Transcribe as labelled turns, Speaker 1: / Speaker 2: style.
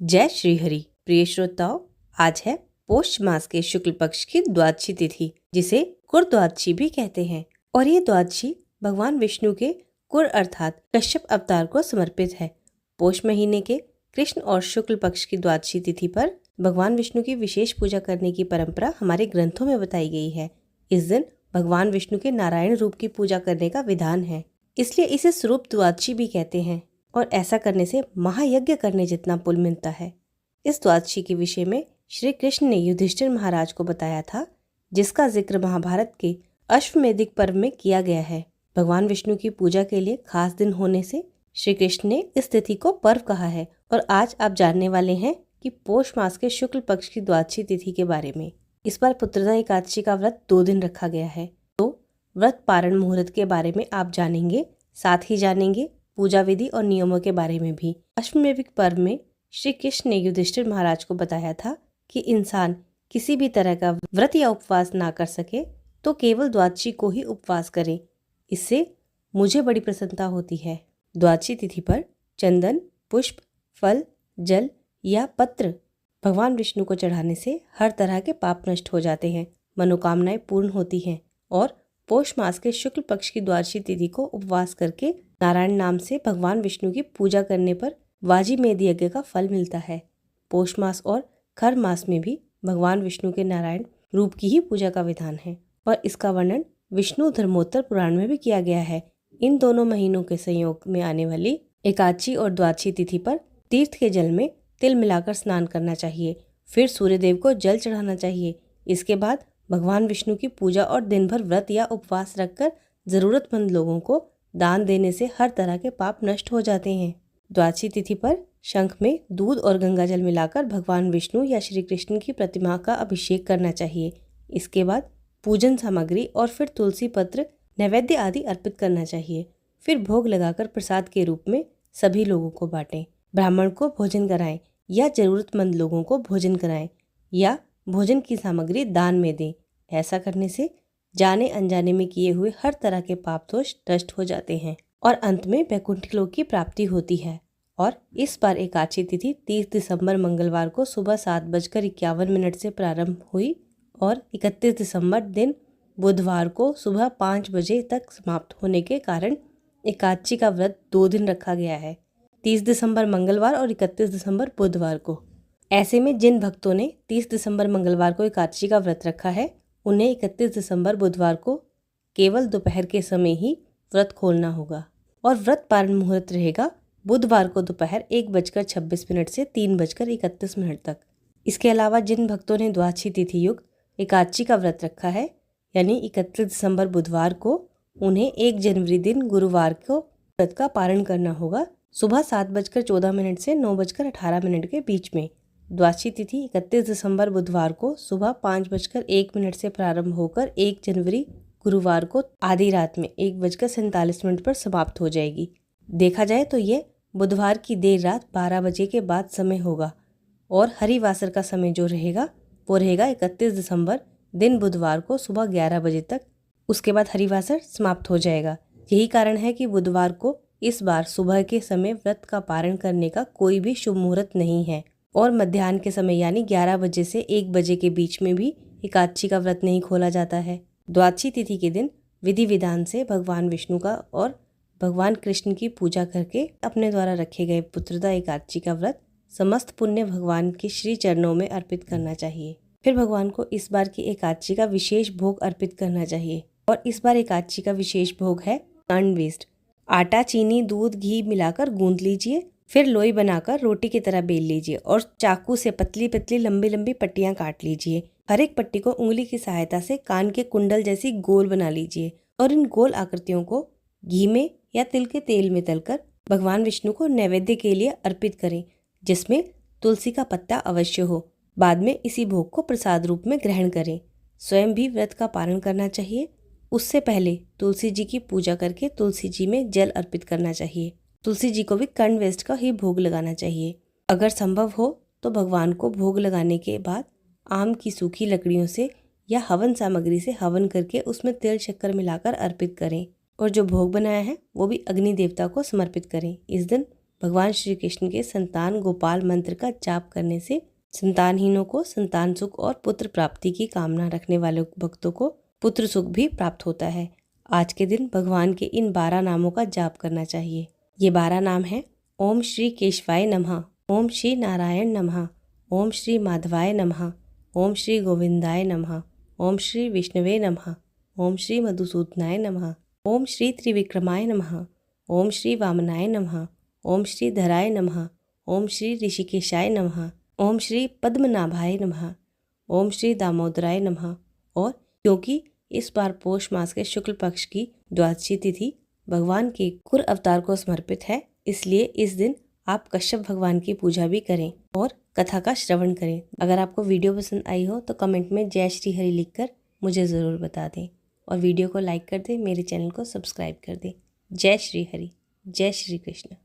Speaker 1: जय श्री हरि। प्रिय श्रोताओं, आज है पौष मास के शुक्ल पक्ष की द्वादशी तिथि, जिसे कुर द्वादशी भी कहते हैं। और ये द्वादशी भगवान विष्णु के कुर अर्थात कश्यप अवतार को समर्पित है। पौष महीने के कृष्ण और शुक्ल पक्ष की द्वादशी तिथि पर भगवान विष्णु की विशेष पूजा करने की परंपरा हमारे ग्रंथों में बताई गई है। इस दिन भगवान विष्णु के नारायण रूप की पूजा करने का विधान है, इसलिए इसे स्वरूप द्वादशी भी कहते हैं। और ऐसा करने से महायज्ञ करने जितना पुण्य मिलता है। इस द्वादशी के विषय में श्री कृष्ण ने युधिष्ठिर महाराज को बताया था, जिसका जिक्र महाभारत के अश्वमेधिक पर्व में किया गया है। भगवान विष्णु की पूजा के लिए खास दिन होने से श्री कृष्ण ने इस तिथि को पर्व कहा है। और आज आप जानने वाले हैं कि पौष मास के शुक्ल पक्ष की द्वादशी तिथि के बारे में। इस बार पुत्रदा एकादशी का व्रत 2 दिन रखा गया है, तो व्रत पारण मुहूर्त के बारे में आप जानेंगे। साथ ही जानेंगे पूजा विधि और नियमों के बारे में भी। अश्वमेधिक पर्व में श्री कृष्ण ने युधिष्ठिर महाराज को बताया था कि इंसान किसी भी तरह का व्रत या उपवास ना कर सके तो केवल द्वादशी को ही उपवास करे, इससे मुझे बड़ी प्रसन्नता होती है। द्वादशी तिथि पर चंदन, पुष्प, फल, जल या पत्र भगवान विष्णु को चढ़ाने से हर तरह के पाप नष्ट हो जाते हैं, मनोकामनाएं पूर्ण होती हैं। और पौष मास के शुक्ल पक्ष की द्वादशी तिथि को उपवास करके नारायण नाम से भगवान विष्णु की पूजा करने पर वाजी मेध यज्ञ का फल मिलता है। पौष मास और खर मास में भी भगवान विष्णु के नारायण रूप की ही पूजा का विधान है, और इसका वर्णन विष्णु धर्मोत्तर पुराण में भी किया गया है। इन दोनों महीनों के संयोग में आने वाली एकादशी और द्वादशी तिथि पर तीर्थ के जल में तिल मिलाकर स्नान करना चाहिए। फिर सूर्यदेव को जल चढ़ाना चाहिए। इसके बाद भगवान विष्णु की पूजा और दिन भर व्रत या उपवास रखकर जरूरतमंद लोगों को दान देने से हर तरह के पाप नष्ट हो जाते हैं। द्वादशी तिथि पर शंख में दूध और गंगा जल मिलाकर भगवान विष्णु या श्री कृष्ण की प्रतिमा का अभिषेक करना चाहिए। इसके बाद पूजन सामग्री और फिर तुलसी पत्र, नैवेद्य आदि अर्पित करना चाहिए। फिर भोग लगाकर प्रसाद के रूप में सभी लोगों को बांटें। ब्राह्मण को भोजन कराएं या जरूरतमंद लोगों को भोजन कराएं या भोजन की सामग्री दान में दें। ऐसा करने से जाने अनजाने में किए हुए हर तरह के पाप दोष नष्ट हो जाते हैं और अंत में वैकुंठ लोक की प्राप्ति होती है। और इस बार एकादशी तिथि 30 दिसंबर मंगलवार को सुबह 7:51 से प्रारंभ हुई और 31 दिसंबर दिन बुधवार को सुबह 5 बजे तक समाप्त होने के कारण एकादशी का व्रत 2 दिन रखा गया है, 30 दिसंबर मंगलवार और 31 दिसंबर बुधवार को। ऐसे में जिन भक्तों ने 30 दिसंबर मंगलवार को एकादशी का व्रत रखा है, उन्हें 31 दिसंबर बुधवार को केवल दोपहर के समय ही व्रत खोलना होगा। और व्रत पारण मुहूर्त रहेगा बुधवार को दोपहर 1:26 से 3:31 तक। इसके अलावा जिन भक्तों ने द्वादशी तिथि युक्त एकादशी का व्रत रखा है, यानी 31 दिसंबर बुधवार को, उन्हें 1 जनवरी दिन गुरुवार को व्रत का पारण करना होगा, सुबह 7:14 से 9:18 के बीच में। द्वादशी तिथि 31 दिसंबर बुधवार को सुबह 5:01 से प्रारंभ होकर 1 जनवरी गुरुवार को आधी रात में 1:47 पर समाप्त हो जाएगी। देखा जाए तो ये बुधवार की देर रात 12 बजे के बाद समय होगा। और हरिवासर का समय जो रहेगा वो रहेगा 31 दिसंबर दिन बुधवार को सुबह 11 बजे तक। उसके बाद हरिवासर समाप्त हो जाएगा। यही कारण है कि बुधवार को इस बार सुबह के समय व्रत का पारण करने का कोई भी शुभ मुहूर्त नहीं है। और मध्याह्न के समय यानी 11 बजे से 1 बजे के बीच में भी एकादशी का व्रत नहीं खोला जाता है। द्वादशी तिथि के दिन विधि विधान से भगवान विष्णु का और भगवान कृष्ण की पूजा करके अपने द्वारा रखे गए पुत्रदा एकादशी का व्रत समस्त पुण्य भगवान के श्री चरणों में अर्पित करना चाहिए। फिर भगवान को इस बार की एकादशी का विशेष भोग अर्पित करना चाहिए। और इस बार एकादशी का विशेष भोग है अनवेस्ट। आटा, चीनी, दूध, घी मिलाकर गूंद लीजिए। फिर लोई बनाकर रोटी की तरह बेल लीजिए और चाकू से पतली पतली लंबी लंबी पट्टियां काट लीजिए। हर एक पट्टी को उंगली की सहायता से कान के कुंडल जैसी गोल बना लीजिए और इन गोल आकृतियों को घी में या तिल के तेल में तलकर भगवान विष्णु को नैवेद्य के लिए अर्पित करें, जिसमें तुलसी का पत्ता अवश्य हो। बाद में इसी भोग को प्रसाद रूप में ग्रहण करें। स्वयं भी व्रत का पालन करना चाहिए। उससे पहले तुलसी जी की पूजा करके तुलसी जी में जल अर्पित करना चाहिए। तुलसी जी को भी कर्ण वेस्ट का ही भोग लगाना चाहिए। अगर संभव हो तो भगवान को भोग लगाने के बाद आम की सूखी लकड़ियों से या हवन सामग्री से हवन करके उसमें तिल शक्कर मिलाकर अर्पित करें। और जो भोग बनाया है वो भी अग्नि देवता को समर्पित करें। इस दिन भगवान श्री कृष्ण के संतान गोपाल मंत्र का जाप करने से संतानहीनों को संतान सुख और पुत्र प्राप्ति की कामना रखने वाले भक्तों को पुत्र सुख भी प्राप्त होता है। आज के दिन भगवान के इन 12 नामों का जाप करना चाहिए। ये 12 नाम हैं: ओम श्री केशवाय नमः, ओम श्री नारायण नमः, ओम श्री माधवाय नमः, ओम श्री गोविंदाय नमः, ओम श्री विष्णवे नमः, ओम श्री मधुसूदनाय नमः, ओम श्री त्रिविक्रमाय नमः, ओम श्री वामनाय नमः, ओम श्री धराय नमः, ओम श्री ऋषिकेशाय नमः, ओम श्री पद्मनाभाय नमः, ओम श्री दामोदराय नमः। और क्योंकि इस बार पौष मास के शुक्ल पक्ष की द्वादशी तिथि भगवान के कुर अवतार को समर्पित है, इसलिए इस दिन आप कश्यप भगवान की पूजा भी करें और कथा का श्रवण करें। अगर आपको वीडियो पसंद आई हो तो कमेंट में जय श्री हरि लिखकर मुझे ज़रूर बता दें और वीडियो को लाइक कर दें, मेरे चैनल को सब्सक्राइब कर दें। जय श्री हरि, जय श्री कृष्ण।